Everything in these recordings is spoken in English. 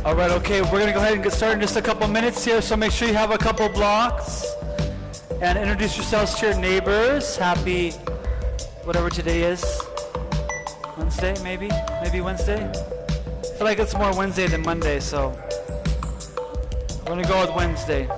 All right, okay, we're gonna go ahead and get started in just a couple minutes here, so make sure you have a couple blocks and introduce yourselves to your neighbors. Happy, whatever today is, Wednesday, maybe Wednesday? I feel like it's more Wednesday than Monday, so we're gonna go with Wednesday.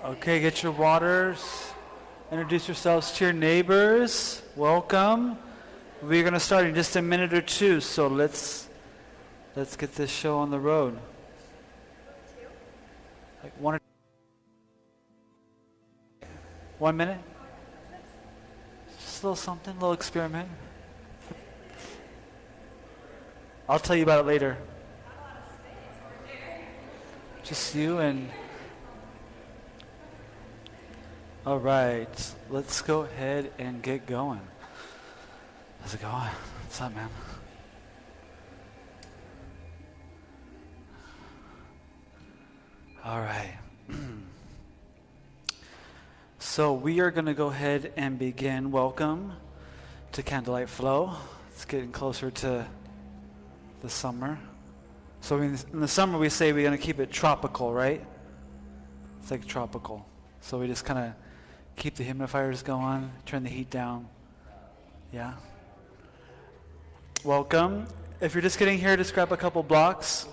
Okay, get your waters. Introduce yourselves to your neighbors. Welcome. We're going to start in just a minute or two, so let's get this show on the road. Like 1 minute? Just a little something, a little experiment. I'll tell you about it later. Just you and... All right, let's go ahead and get going. How's it going? What's up, man? All right. So we are going to go ahead and begin. Welcome to Light FLO. It's getting closer to the summer. So in the summer we say we're going to keep it tropical, right? It's like tropical. So we just kind of keep the humidifiers going, turn the heat down. Yeah. Welcome. If you're just getting here, just grab a couple blocks.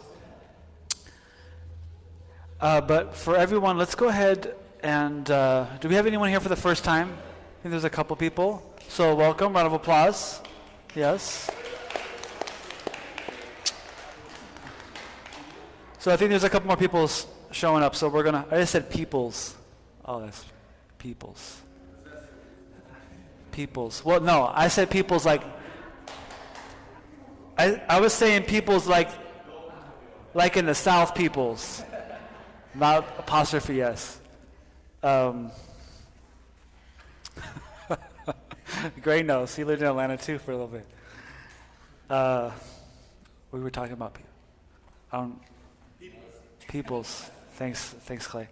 But for everyone, let's go ahead and, do we have anyone here for the first time? I think there's a couple people. So welcome, round of applause. Yes. So I think there's a couple more people showing up, so we're gonna, I just said peoples. Oh, that's peoples. Peoples. Well, no, I said peoples like, I was saying peoples like in the South peoples, not apostrophe S. Gray knows. He lived in Atlanta too for a little bit. We were talking about peoples. Thanks, Clay.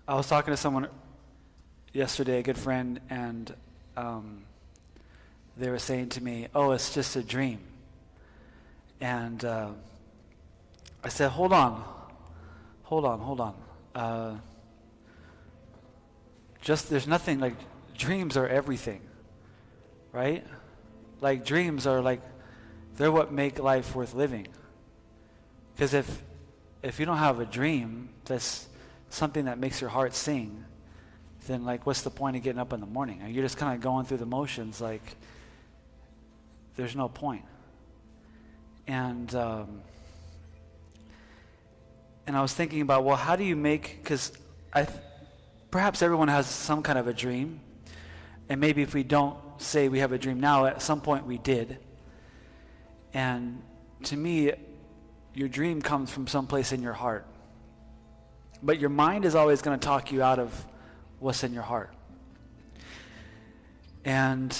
I was talking to someone yesterday, a good friend, and they were saying to me, "Oh, it's just a dream." And I said, hold on. There's nothing, like, dreams are everything, right? Like, dreams are like, They're what make life worth living. Because if you don't have a dream that's something that makes your heart sing, then like what's the point of getting up in the morning? You're just kind of going through the motions, like there's no point. And I was thinking about, well, how do you make, because perhaps everyone has some kind of a dream, and maybe if we don't say we have a dream now, at some point we did. And to me, your dream comes from someplace in your heart. But your mind is always going to talk you out of what's in your heart. And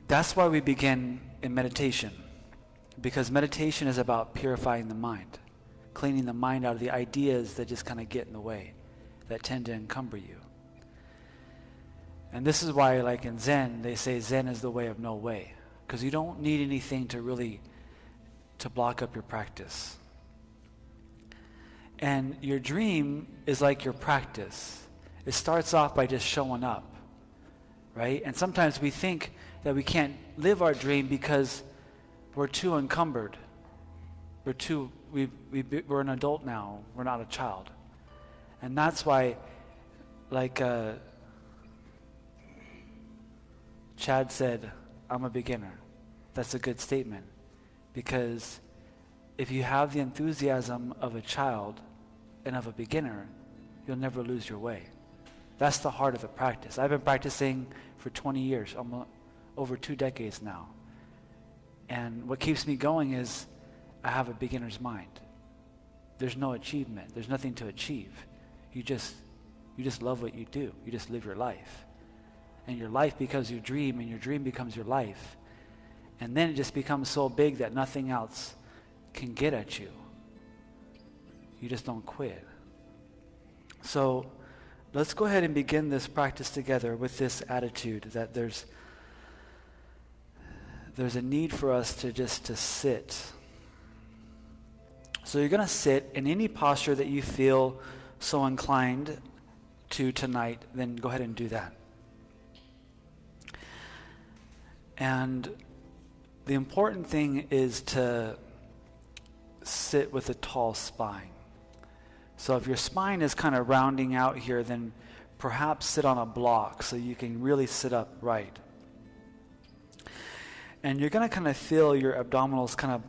that's why we begin in meditation. Because meditation is about purifying the mind, cleaning the mind out of the ideas that just kind of get in the way, that tend to encumber you. And this is why, like in Zen, they say Zen is the way of no way. Because you don't need anything to block up your practice. And your dream is like your practice. It starts off by just showing up, right? And sometimes we think that we can't live our dream because we're too encumbered. We're an adult now. We're not a child. And that's why, like Chad said, I'm a beginner. That's a good statement. Because if you have the enthusiasm of a child and of a beginner, you'll never lose your way. That's the heart of the practice. I've been practicing for 20 years, almost over 2 decades now. And what keeps me going is I have a beginner's mind. There's no achievement. There's nothing to achieve. You just love what you do. You just live your life. And your life becomes your dream, and your dream becomes your life. And then it just becomes so big that nothing else can get at you. You just don't quit. So let's go ahead and begin this practice together with this attitude that there's a need for us to sit. So you're going to sit in any posture that you feel so inclined to tonight, then go ahead and do that. And the important thing is to sit with a tall spine. So if your spine is kind of rounding out here, then perhaps sit on a block so you can really sit up right. And you're going to kind of feel your abdominals kind of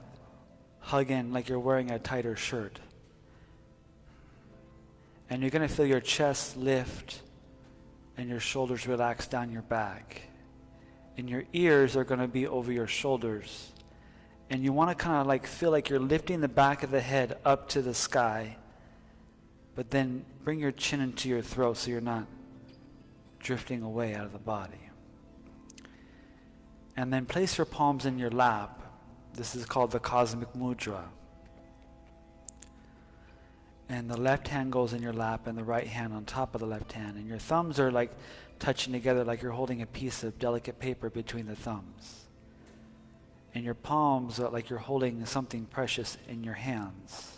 hug in like you're wearing a tighter shirt. And you're going to feel your chest lift and your shoulders relax down your back. And your ears are going to be over your shoulders. And you want to kind of like feel like you're lifting the back of the head up to the sky. But then bring your chin into your throat so you're not drifting away out of the body. And then place your palms in your lap. This is called the cosmic mudra. And the left hand goes in your lap and the right hand on top of the left hand. And your thumbs are like touching together like you're holding a piece of delicate paper between the thumbs. And your palms are like you're holding something precious in your hands.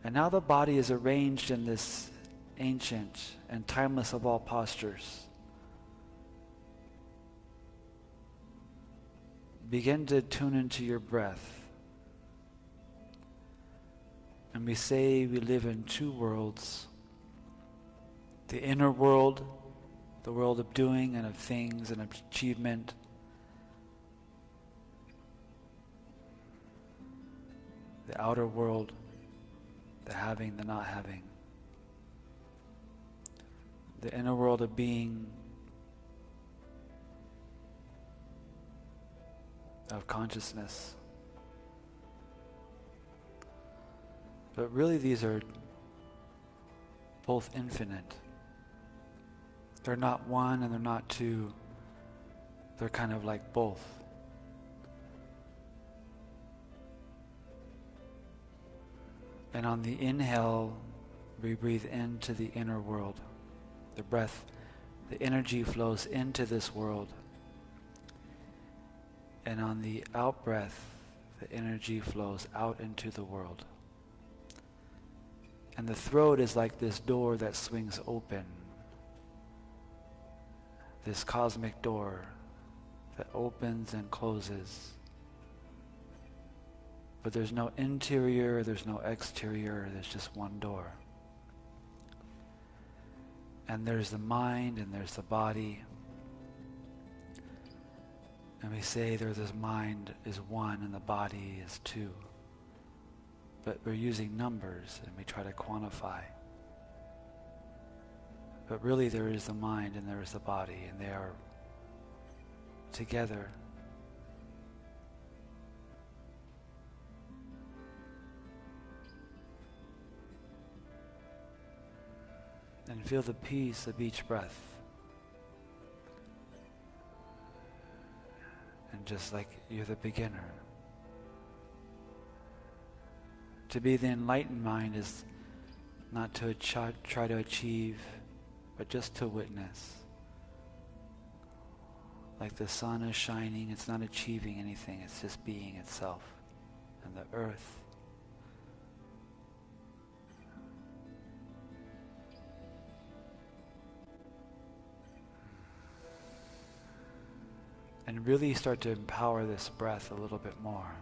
And now the body is arranged in this ancient and timeless of all postures. Begin to tune into your breath. And we say we live in 2 worlds. The inner world, the world of doing and of things and of achievement. The outer world, the having, the not having. The inner world of being, of consciousness. But really these are both infinite. They're not one and they're not two. They're kind of like both. And on the inhale, we breathe into the inner world. The breath, the energy flows into this world. And on the out breath, the energy flows out into the world. And the throat is like this door that swings open. This cosmic door that opens and closes. But there's no interior, there's no exterior, there's just one door. And there's the mind and there's the body. And we say there's this mind is one and the body is two. But we're using numbers and we try to quantify. But really there is the mind and there is the body, and they are together. And feel the peace of each breath. And just like you're the beginner. To be the enlightened mind is not to try to achieve, but just to witness. Like the sun is shining, it's not achieving anything, it's just being itself. And the earth. And really start to empower this breath a little bit more.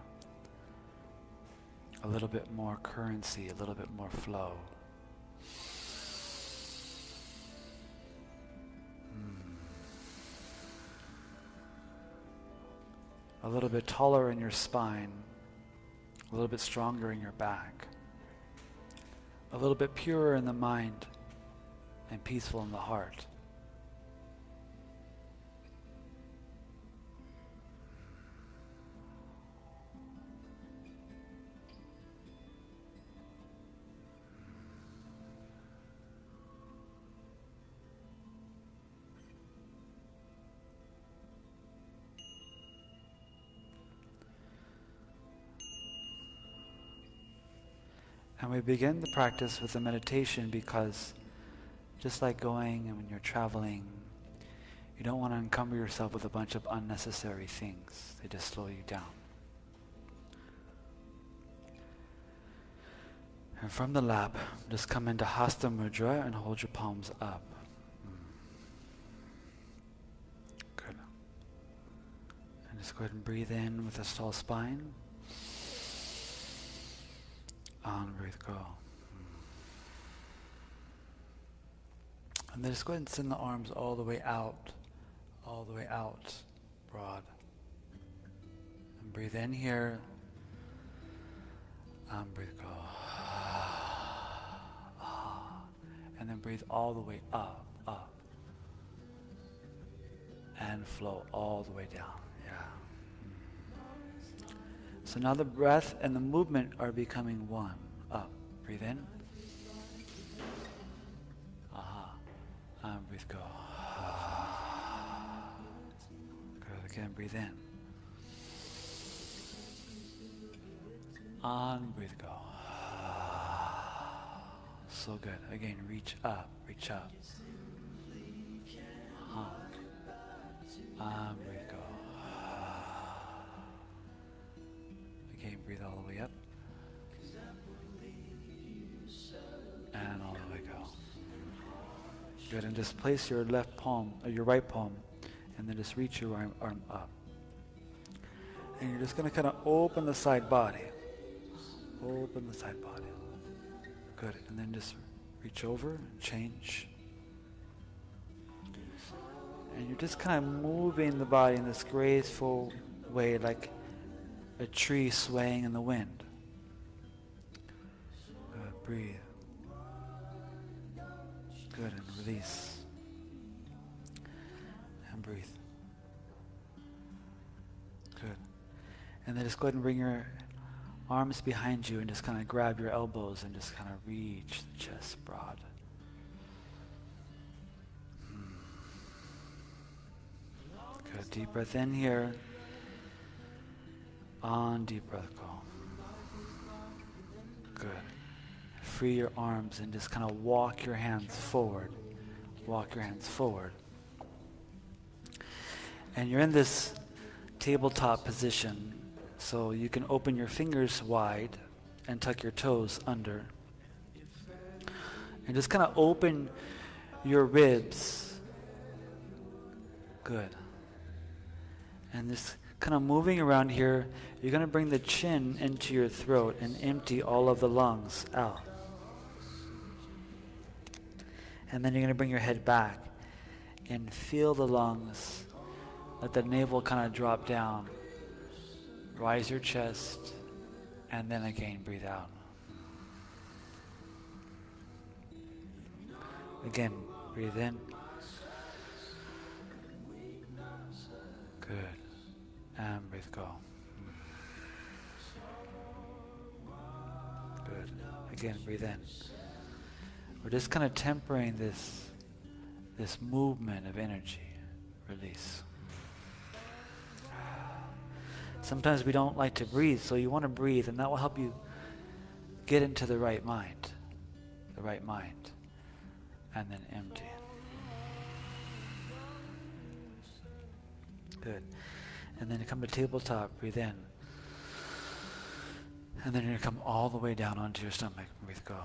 A little bit more currency, a little bit more flow. A little bit taller in your spine, a little bit stronger in your back, a little bit purer in the mind and peaceful in the heart. And we begin the practice with a meditation because just like going and when you're traveling, you don't want to encumber yourself with a bunch of unnecessary things. They just slow you down. And from the lap, just come into Hasta Mudra and hold your palms up. Good. And just go ahead and breathe in with a tall spine. On, breathe, go. And then just go ahead and send the arms all the way out, broad. And breathe in here. Breathe, go. And then breathe all the way up. And flow all the way down. So now the breath and the movement are becoming one. Up. Breathe in. Breathe, go. Good. Again, breathe in. On, breathe, go. So good. Again, reach up. Breathe, go. Again, breathe all the way up. And all the way go. Good, and just place your left palm, or your right palm, and then just reach your arm up. And you're just going to kind of open the side body. Open the side body. Good, and then just reach over and change. And you're just kind of moving the body in this graceful way, like a tree swaying in the wind. Good, breathe. Good, and release. And breathe. Good. And then just go ahead and bring your arms behind you and just kind of grab your elbows and just kind of reach the chest broad. Good, deep breath in here. On, deep breath, go. Good. Free your arms and just kind of walk your hands forward. Walk your hands forward. And you're in this tabletop position, so you can open your fingers wide and tuck your toes under. And just kind of open your ribs. Good. And just kind of moving around here, you're going to bring the chin into your throat and empty all of the lungs out. And then you're going to bring your head back and feel the lungs. Let the navel kind of drop down. Rise your chest, and then again breathe out. Again, breathe in. Good. And breathe, go. Good. Again, breathe in. We're just kind of tempering this movement of energy. Release. Sometimes we don't like to breathe, so you want to breathe, and that will help you get into the right mind. The right mind. And then empty. Good. And then you come to tabletop, breathe in. And then you're going to come all the way down onto your stomach. Breathe, go.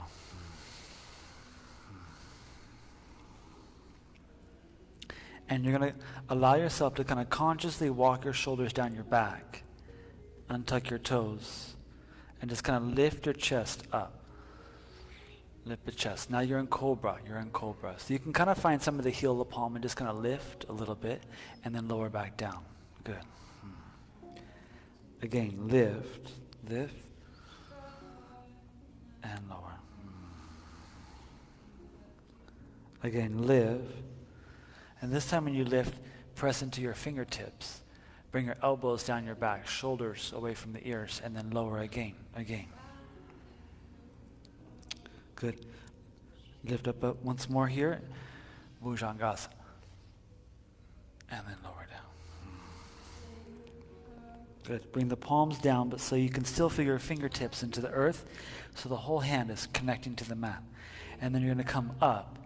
And you're going to allow yourself to kind of consciously walk your shoulders down your back. Untuck your toes. And just kind of lift your chest up. Lift the chest. Now you're in cobra. You're in cobra. So you can kind of find some of the heel of the palm and just kind of lift a little bit and then lower back down. Good. Again, lift, lift, and lower. Again, lift. And this time when you lift, press into your fingertips. Bring your elbows down your back, shoulders away from the ears, and then lower again, again. Good. Lift up once more here. Bhujangasana. And then lower down. Good. Bring the palms down, but so you can still feel your fingertips into the earth, so the whole hand is connecting to the mat. And then you're going to come up.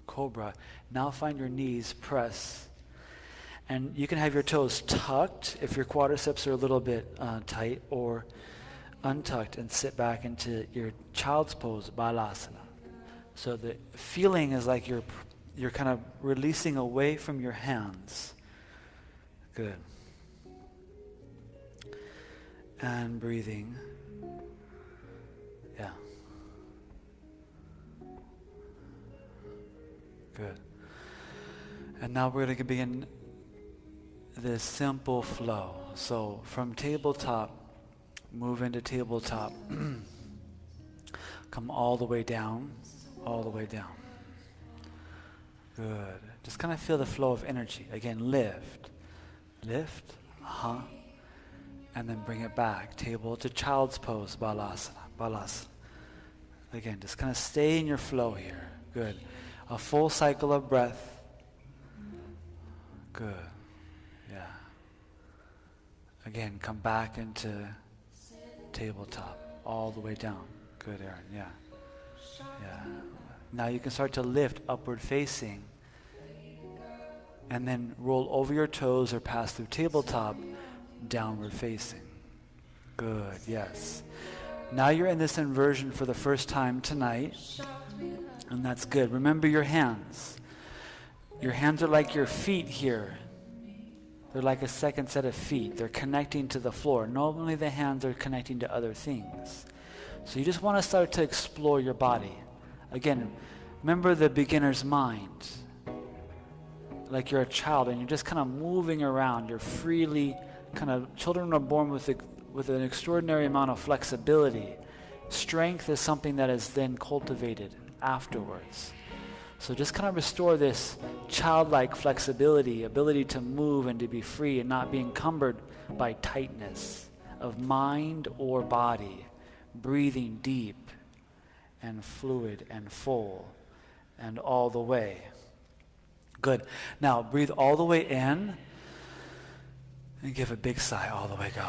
Cobra. Now find your knees, press. And you can have your toes tucked if your quadriceps are a little bit tight, or untucked and sit back into your child's pose, balasana. So the feeling is like you're kind of releasing away from your hands. Good. And breathing. Yeah. Good. And now we're going to begin this simple flow. So from tabletop, move into tabletop. Come all the way down, all the way down. Good. Just kind of feel the flow of energy. Again, lift, lift, and then bring it back. Table to child's pose, balasana, balasana. Again, just kind of stay in your flow here. Good. A full cycle of breath. Good. Yeah. Again, come back into tabletop, all the way down. Good, Aaron. Yeah. Yeah. Now you can start to lift upward facing, and then roll over your toes or pass through tabletop, downward facing. Good. Yes. Now you're in this inversion for the first time tonight, and that's good. Remember your hands. Your hands are like your feet here. They're like a second set of feet. They're connecting to the floor. Normally the hands are connecting to other things. So you just want to start to explore your body. Again, remember the beginner's mind. Like you're a child and you're just kind of moving around. You're freely children are born with an extraordinary amount of flexibility. Strength is something that is then cultivated afterwards. So just kind of restore this childlike flexibility, ability to move and to be free and not be encumbered by tightness of mind or body. Breathing deep and fluid and full and all the way. Good. Now breathe all the way in and give a big sigh all the way. Go.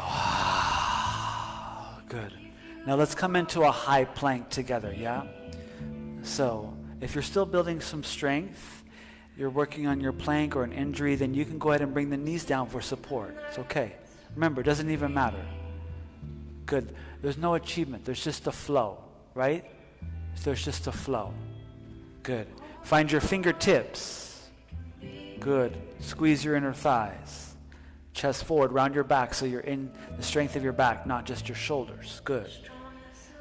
Good. Now let's come into a high plank together, yeah? So if you're still building some strength, you're working on your plank or an injury, then you can go ahead and bring the knees down for support. It's okay. Remember, it doesn't even matter. Good. There's no achievement. There's just a flow, right? There's just a flow. Good. Find your fingertips. Good. Squeeze your inner thighs. Chest forward, round your back so you're in the strength of your back, not just your shoulders. Good.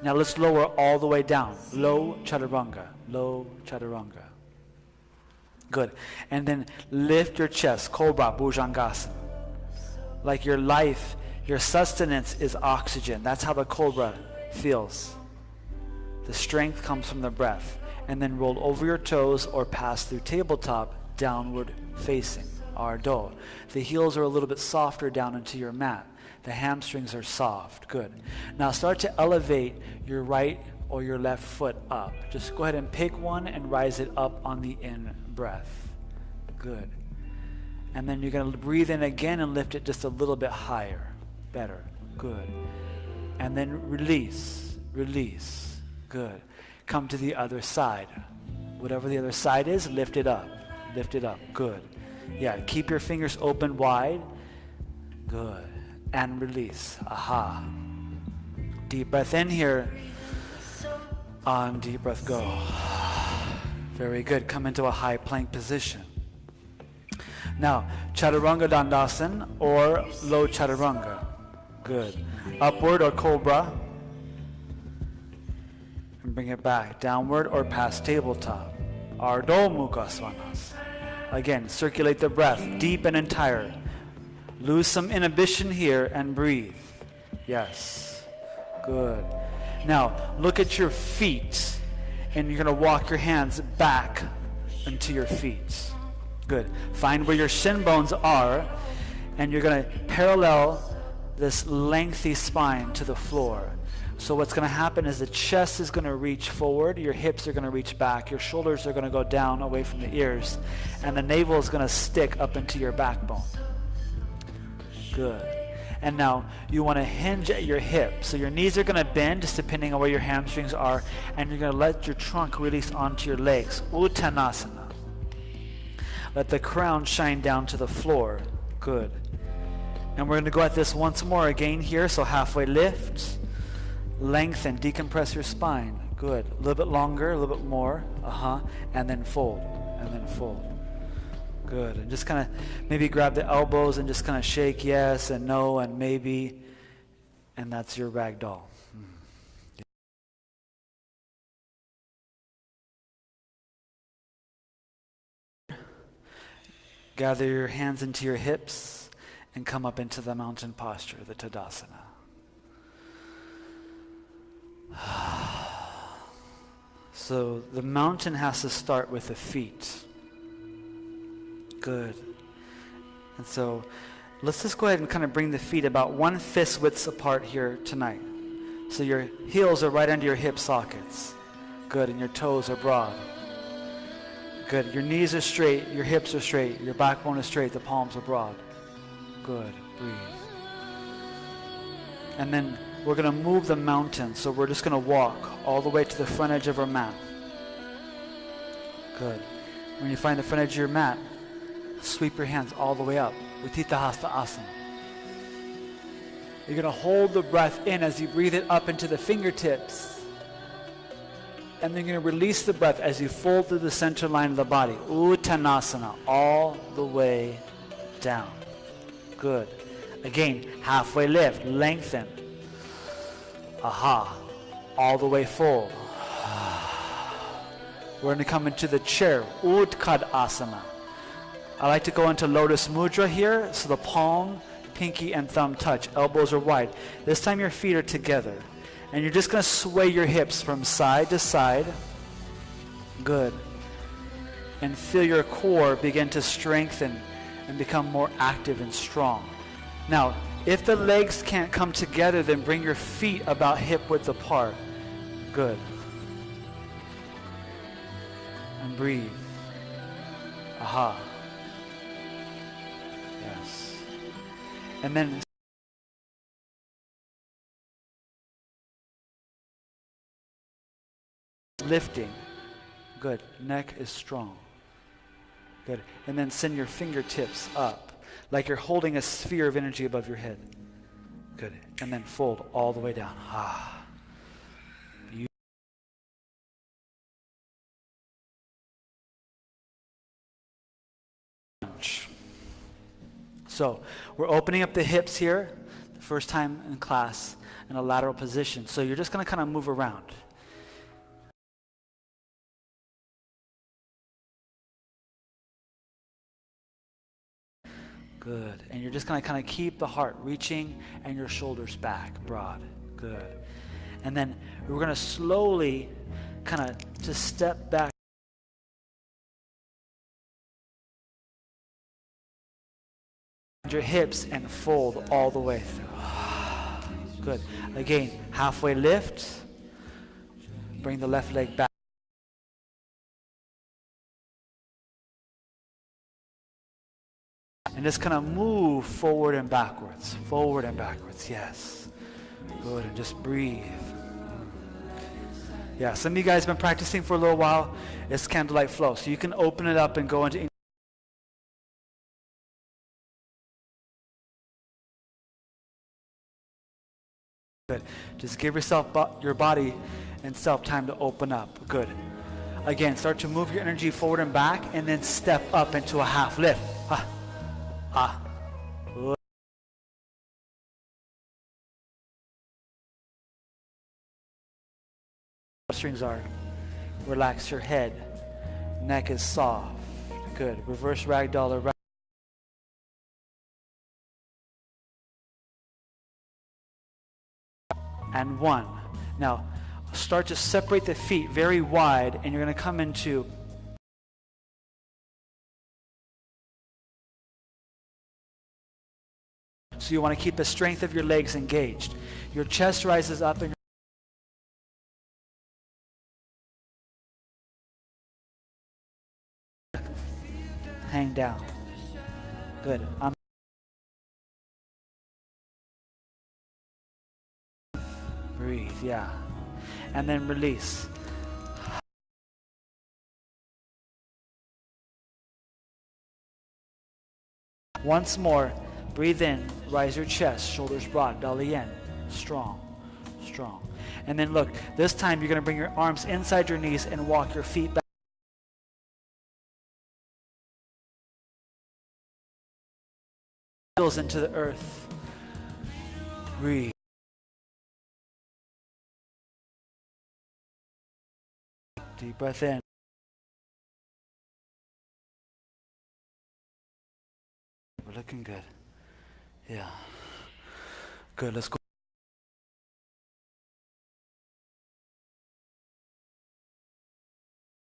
Now let's lower all the way down. Low chaturanga. Low chaturanga. Good. And then lift your chest. Cobra, Bhujangasana. Like your life, your sustenance is oxygen. That's how the cobra feels. The strength comes from the breath. And then roll over your toes or pass through tabletop, downward facing. Ardo. The heels are a little bit softer down into your mat. The hamstrings are soft. Good. Now start to elevate your right or your left foot up. Just go ahead and pick one and rise it up on the in-breath. Good. And then you're going to breathe in again and lift it just a little bit higher. Better. Good. And then release. Release. Good. Come to the other side. Whatever the other side is, lift it up. Lift it up. Good. Yeah, keep your fingers open wide. Good. And release. Aha. Deep breath in here. On deep breath, go. Very good. Come into a high plank position. Now, Chaturanga Dandasana or low Chaturanga. Good. Upward or cobra. And bring it back. Downward or past tabletop. Ardha Mukha Svanasana. Again, circulate the breath deep and entire. Lose some inhibition here and breathe. Yes. Good. Now, look at your feet, and you're going to walk your hands back into your feet. Good. Find where your shin bones are, and you're going to parallel this lengthy spine to the floor. So what's going to happen is the chest is going to reach forward, your hips are going to reach back, your shoulders are going to go down away from the ears, and the navel is going to stick up into your backbone. Good. And now you want to hinge at your hips. So your knees are going to bend just depending on where your hamstrings are, and you're going to let your trunk release onto your legs. Uttanasana. Let the crown shine down to the floor. Good. And we're going to go at this once more again here. So halfway lift. Lengthen, decompress your spine. Good. A little bit longer, a little bit more. And then fold. And then fold. Good. And just kind of maybe grab the elbows and just kind of shake yes and no and maybe. And that's your ragdoll. Gather your hands into your hips and come up into the mountain posture, the Tadasana. So the mountain has to start with the feet. Good. And so let's just go ahead and kind of bring the feet about 1 fist width apart here tonight. So your heels are right under your hip sockets. Good. And your toes are broad. Good. Your knees are straight, your hips are straight, your backbone is straight, the palms are broad. Good. Breathe. And then we're going to move the mountain, so we're just going to walk all the way to the front edge of our mat. Good. When you find the front edge of your mat, sweep your hands all the way up. Utthita Hasta Asana. You're going to hold the breath in as you breathe it up into the fingertips. And then you're going to release the breath as you fold through the center line of the body. Uttanasana, all the way down. Good. Again, halfway lift, lengthen. Aha. All the way full. We're going to come into the chair. Utkat Asana. I like to go into Lotus Mudra here, so the palm, pinky, and thumb touch. Elbows are wide. This time your feet are together. And you're just going to sway your hips from side to side. Good. And feel your core begin to strengthen and become more active and strong. Now, if the legs can't come together, then bring your feet about hip width apart. Good. And breathe. Aha. Yes. And then lifting. Good. Neck is strong. Good. And then send your fingertips up like you're holding a sphere of energy above your head. Good. And then fold all the way down. Ah. So we're opening up the hips here, the first time in class, in a lateral position. So you're just going to kind of move around. Good. And you're just going to kind of keep the heart reaching and your shoulders back, broad. Good. And then we're going to slowly kind of just step back. Your hips and fold all the way through. Good. Again, halfway lift. Bring the left leg back. And just kind of move forward and backwards. Forward and backwards, yes. Good, and just breathe. Yeah, some of you guys have been practicing for a little while. It's candlelight flow. So you can open it up and go into... Good. Just give yourself, your body and self time to open up. Good. Again, start to move your energy forward and back, and then step up into a half lift. Strings are. Relax your head. Neck is soft. Good. Reverse ragdoll or and 1. Now, start to separate the feet very wide, and you're going to come into so you want to keep the strength of your legs engaged. Your chest rises up and hang down. Good. Breathe, yeah. And then release. Once more, breathe in, rise your chest, shoulders broad, belly in, strong, strong. And then look, this time you're going to bring your arms inside your knees and walk your feet back. Heels into the earth. Breathe. Deep breath in. We're looking good. Yeah. Good, let's go.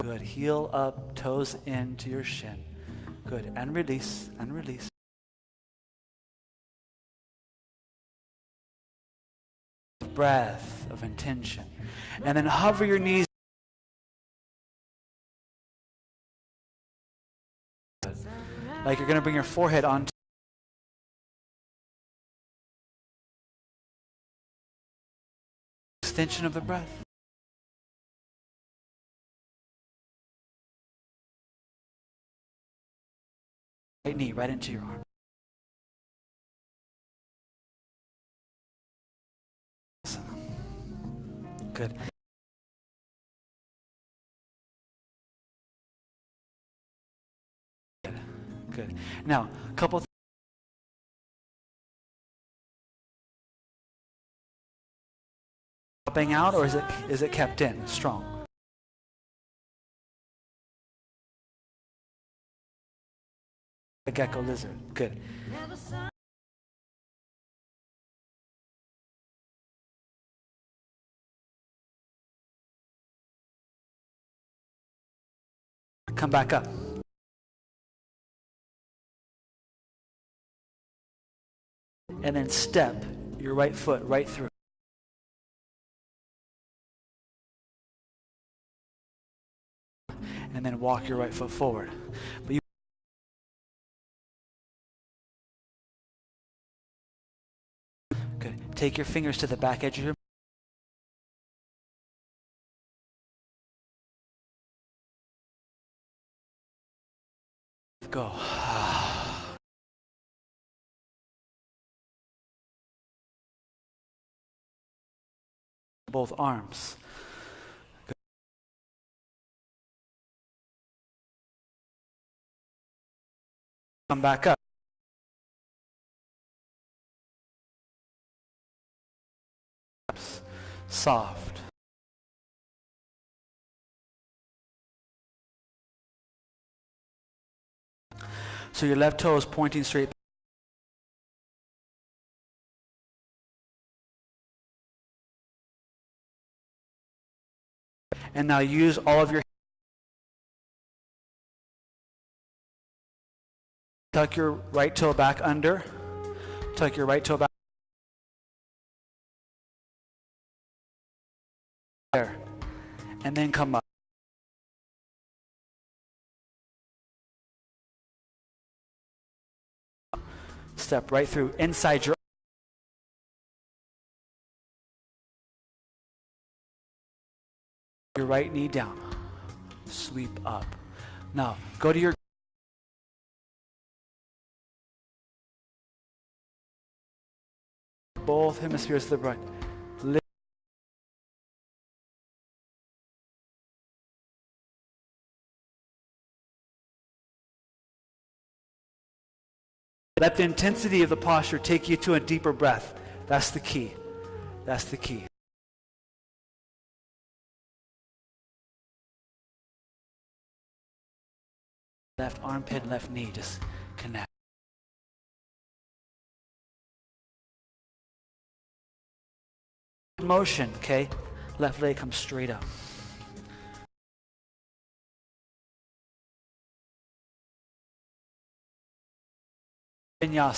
Good, heel up, toes into your shin. Good, and release, and release. Breath of intention. And then hover your knees. Like you're going to bring your forehead onto extension of the breath. Right knee right into your arm. Good. Good. Now, a couple popping out, or is it kept in strong? The gecko lizard. Good. Come back up. And then step your right foot right through. And then walk your right foot forward. But you good. Take your fingers to the back edge of your go. Both arms. Good. Come back up. soft. So your left toe is pointing straight. And now use all of your, tuck your right toe back under, tuck your right toe back there, and then come up. Step right through inside your right knee down. Sweep up. Now, go to your both hemispheres of the brain. Lift. Let the intensity of the posture take you to a deeper breath. That's the key. That's the key. Left armpit, left knee, just connect. Motion, okay? Left leg comes straight up. Vinyasa.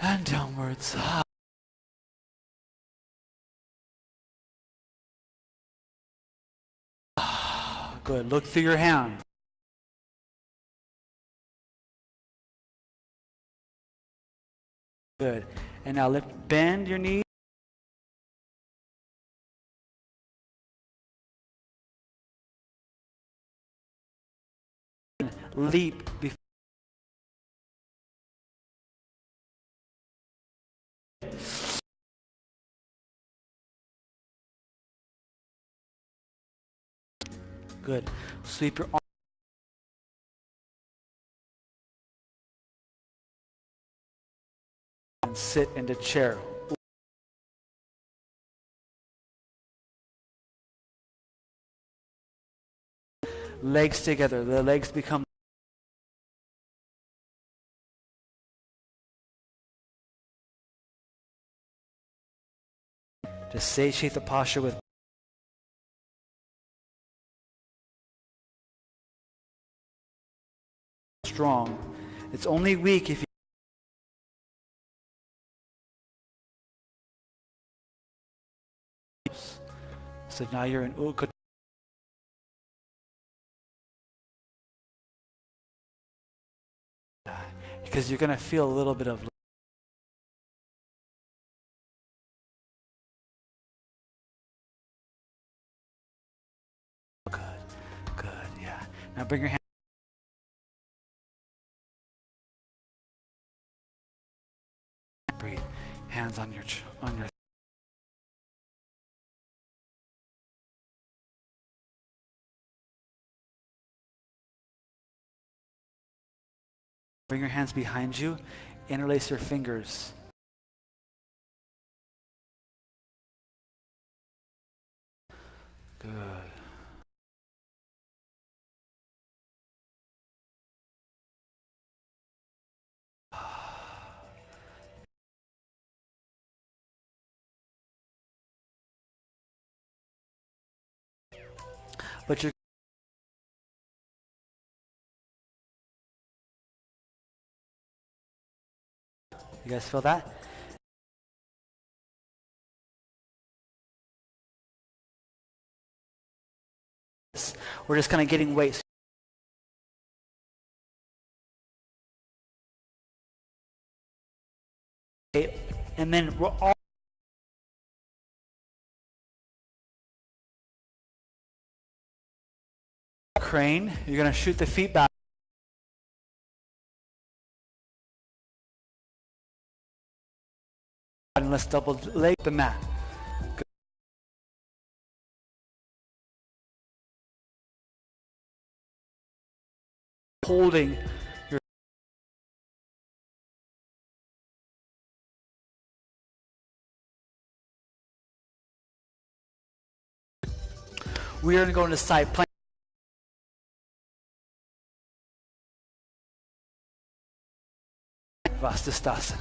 And downwards. Good. Look through your hand. Good. And now lift, bend your knee. Leap before. Good. Sweep your arm. And sit in the chair. Legs together. The legs become to satiate the posture with strong. It's only weak if you so now you're in Utkatasana. Because you're going to feel a little bit of good, good, yeah. Now bring your hand. Breathe. Hands on your Bring your hands behind you. Interlace your fingers. Good. But you guys feel that? We're just kind of getting weight. Okay. And then we're all crane. You're going to shoot the feet back. And let's double leg the mat. Good. Holding We are going to go into side plank. Vastisthasana.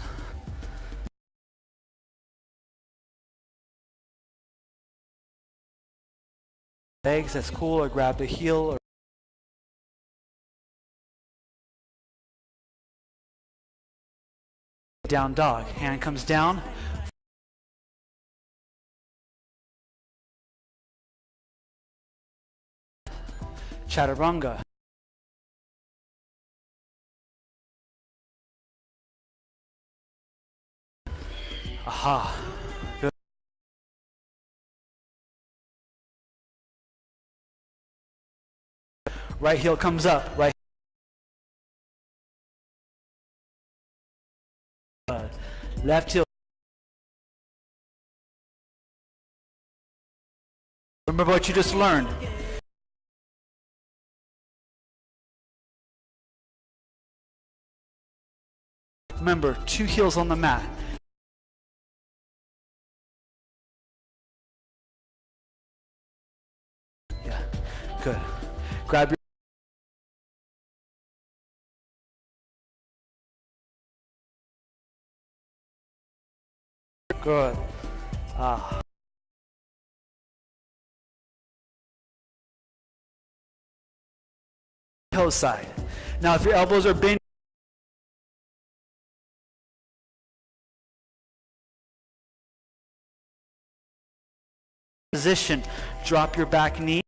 Legs, that's cool, or grab the heel. Or down dog. Hand comes down. Chaturanga. Aha. Good. Right heel comes up. Right. Left heel. Remember what you just learned. Remember, 2 heels on the mat. Yeah, good. Grab your good. Ah. Toe side. Now if your elbows are bent, position, drop your back knee.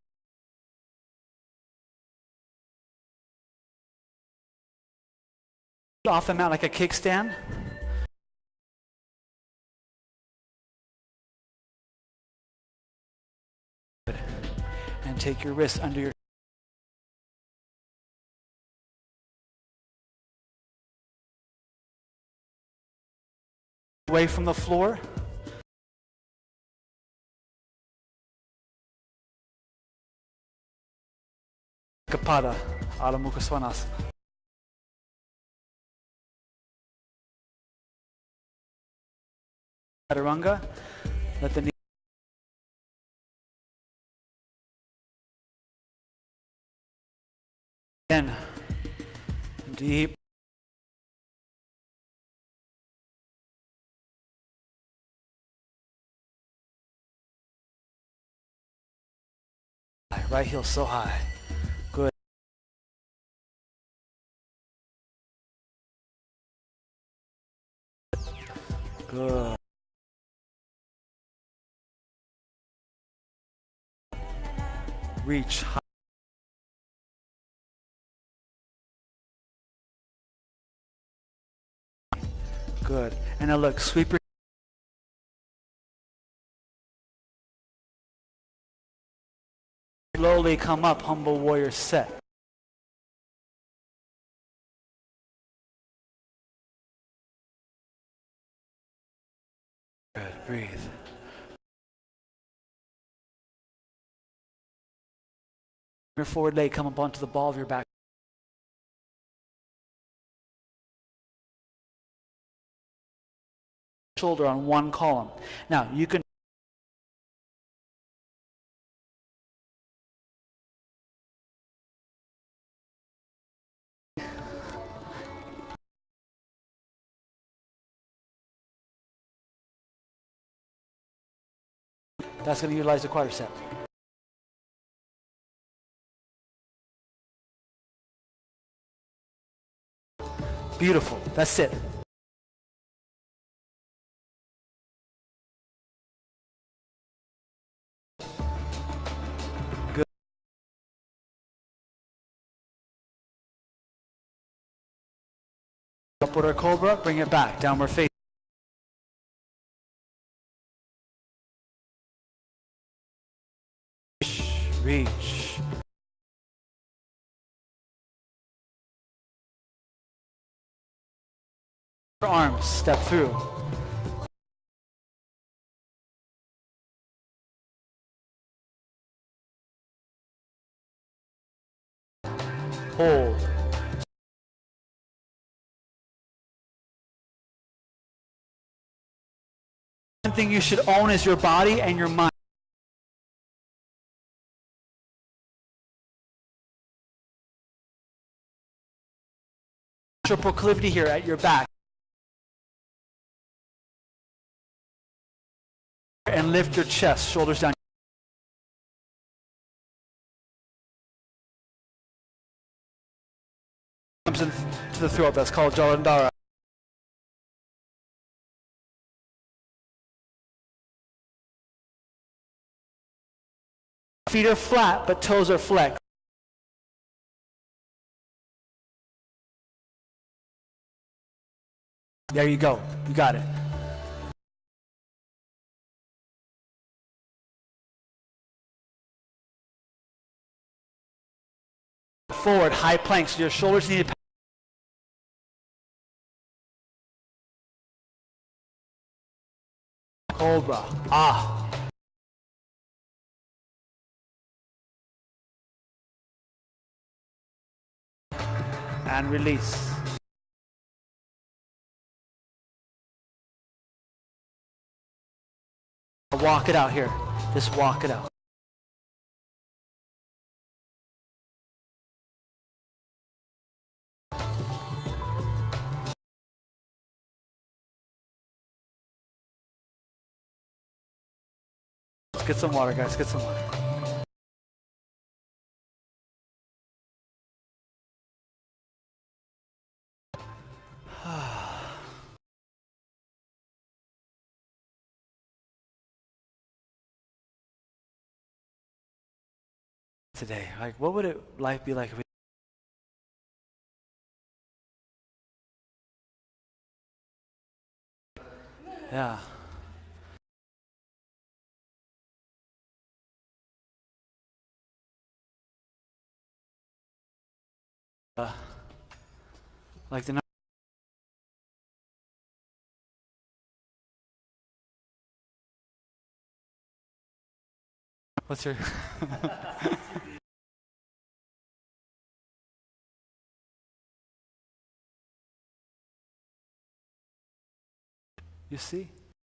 Off the mat like a kickstand. Good. And take your wrist under your away from the floor. Kapada, Adho Mukha Svanasana. Chaturanga, let the knee. Again, deep. Right heel so high. Good. Good. Reach high. Good. And now look, sweep your slowly come up, humble warrior set. Good. Breathe. Your forward leg come up onto the ball of your back. Shoulder on one column. Now you can that's going to utilize the quadricep. Beautiful. That's it. Good. Upward cobra, bring it back. Downward face. Reach. Your arms, step through. Hold. One thing you should own is your body and your mind. proclivity here at your back. And lift your chest, shoulders down. Comes into the throat. That's called Jalandhara. Feet are flat, but toes are flexed. There you go. You got it. Forward, high plank, so your shoulders need to Cobra. Ah. And release. Walk it out here. Just walk it out. Let's get some water, guys. Get some water. Today, like, what would life be like if we yeah. Like the what's your you see?